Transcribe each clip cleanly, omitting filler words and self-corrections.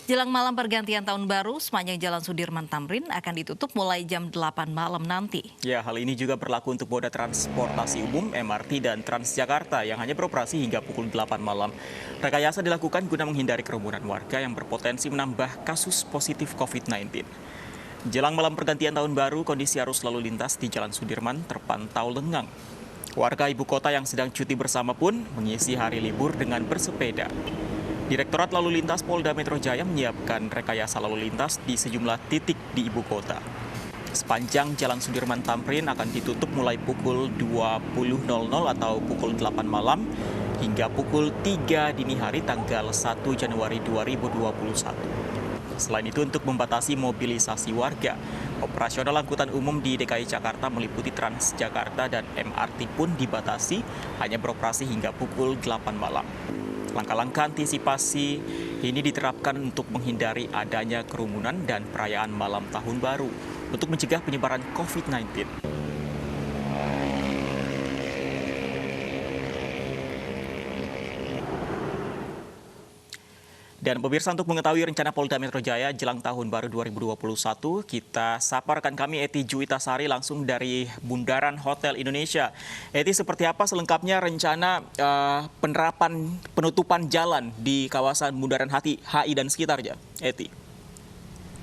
Jelang malam pergantian tahun baru, sepanjang Jalan Sudirman Tamrin akan ditutup mulai jam 8 malam nanti. Ya, hal ini juga berlaku untuk moda transportasi umum, MRT, dan Transjakarta yang hanya beroperasi hingga pukul 8 malam. Rekayasa dilakukan guna menghindari kerumunan warga yang berpotensi menambah kasus positif COVID-19. Jelang malam pergantian tahun baru, kondisi arus lalu lintas di Jalan Sudirman terpantau lengang. Warga ibu kota yang sedang cuti bersama pun mengisi hari libur dengan bersepeda. Direktorat Lalu Lintas Polda Metro Jaya menyiapkan rekayasa lalu lintas di sejumlah titik di ibu kota. Sepanjang Jalan Sudirman Tamrin akan ditutup mulai pukul 20.00 atau pukul 8 malam hingga pukul 3 dini hari tanggal 1 Januari 2021. Selain itu, untuk membatasi mobilisasi warga, operasional angkutan umum di DKI Jakarta meliputi Transjakarta dan MRT pun dibatasi hanya beroperasi hingga pukul 8 malam. Langkah-langkah antisipasi ini diterapkan untuk menghindari adanya kerumunan dan perayaan malam tahun baru untuk mencegah penyebaran COVID-19. Dan pemirsa, untuk mengetahui rencana Polda Metro Jaya jelang tahun baru 2021, kita sapa rekan kami Eti Juwitasari langsung dari Bundaran Hotel Indonesia. Eti, seperti apa selengkapnya rencana penerapan penutupan jalan di kawasan Bundaran HI dan sekitarnya, Eti?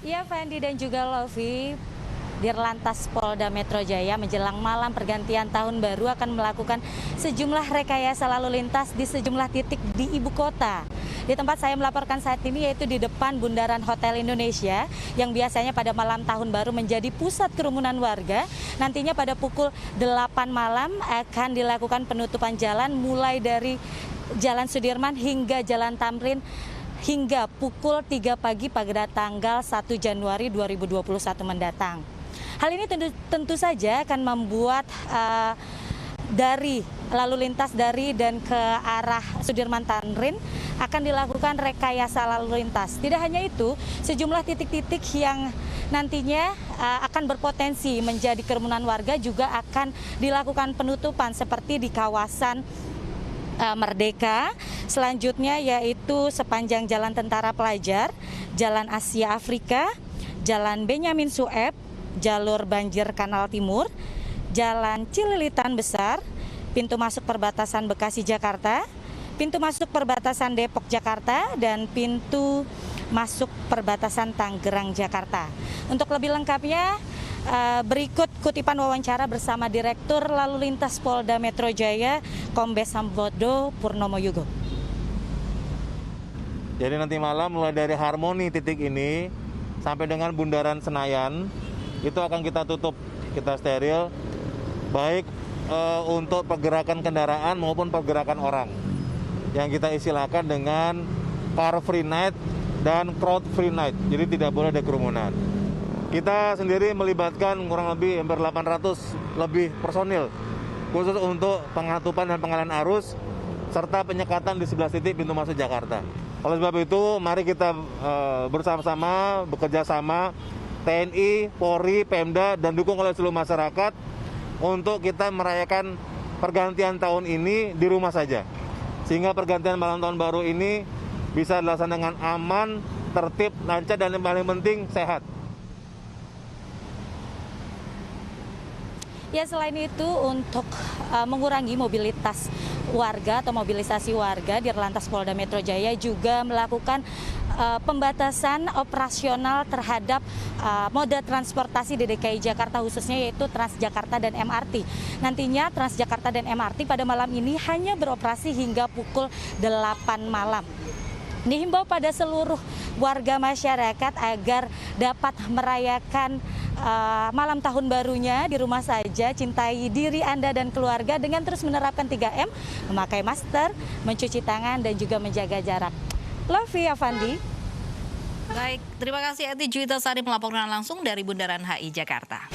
Iya, Fendi dan juga Lovi. Dirlantas Polda Metro Jaya menjelang malam pergantian tahun baru akan melakukan sejumlah rekayasa lalu lintas di sejumlah titik di ibu kota. Di tempat saya melaporkan saat ini yaitu di depan Bundaran Hotel Indonesia yang biasanya pada malam tahun baru menjadi pusat kerumunan warga. Nantinya pada pukul 8 malam akan dilakukan penutupan jalan mulai dari Jalan Sudirman hingga Jalan Tamrin hingga pukul 3 pagi pada tanggal 1 Januari 2021 mendatang. Hal ini tentu saja akan membuat dari lalu lintas dari dan ke arah Sudirman Tamrin akan dilakukan rekayasa lalu lintas. Tidak hanya itu, sejumlah titik-titik yang nantinya akan berpotensi menjadi kerumunan warga juga akan dilakukan penutupan seperti di kawasan Merdeka. Selanjutnya yaitu sepanjang Jalan Tentara Pelajar, Jalan Asia Afrika, Jalan Benyamin Sueb, jalur banjir Kanal Timur, Jalan Cililitan Besar, pintu masuk perbatasan Bekasi Jakarta, pintu masuk perbatasan Depok Jakarta, dan pintu masuk perbatasan Tangerang Jakarta. Untuk lebih lengkapnya, berikut kutipan wawancara bersama Direktur Lalu Lintas Polda Metro Jaya, Kombes Sambodo Purnomo Yugo. Jadi nanti malam mulai dari Harmoni titik ini sampai dengan Bundaran Senayan itu akan kita tutup, kita steril, baik untuk pergerakan kendaraan maupun pergerakan orang. Yang kita istilahkan dengan car free night dan crowd free night, jadi tidak boleh ada kerumunan. Kita sendiri melibatkan kurang lebih hampir 800 lebih personil khusus untuk pengatupan dan pengalihan arus serta penyekatan di 11 titik pintu masuk Jakarta. Oleh sebab itu, mari kita bersama-sama bekerja sama TNI, Polri, Pemda, dan dukung oleh seluruh masyarakat untuk kita merayakan pergantian tahun ini di rumah saja. Sehingga pergantian malam tahun baru ini bisa dilaksanakan dengan aman, tertib, lancar, dan yang paling penting sehat. Ya, selain itu untuk mengurangi mobilitas warga atau mobilisasi warga, Dirlantas Polda Metro Jaya juga melakukan pembatasan operasional terhadap moda transportasi di DKI Jakarta khususnya yaitu Transjakarta dan MRT. Nantinya Transjakarta dan MRT pada malam ini hanya beroperasi hingga pukul 8 malam. Dihimbau pada seluruh warga masyarakat agar dapat merayakan malam tahun barunya di rumah saja, cintai diri Anda dan keluarga dengan terus menerapkan 3M, memakai masker, mencuci tangan, dan juga menjaga jarak. Lovi, Avandi. Baik, terima kasih Eti Juwitasari melaporkan langsung dari Bundaran HI Jakarta.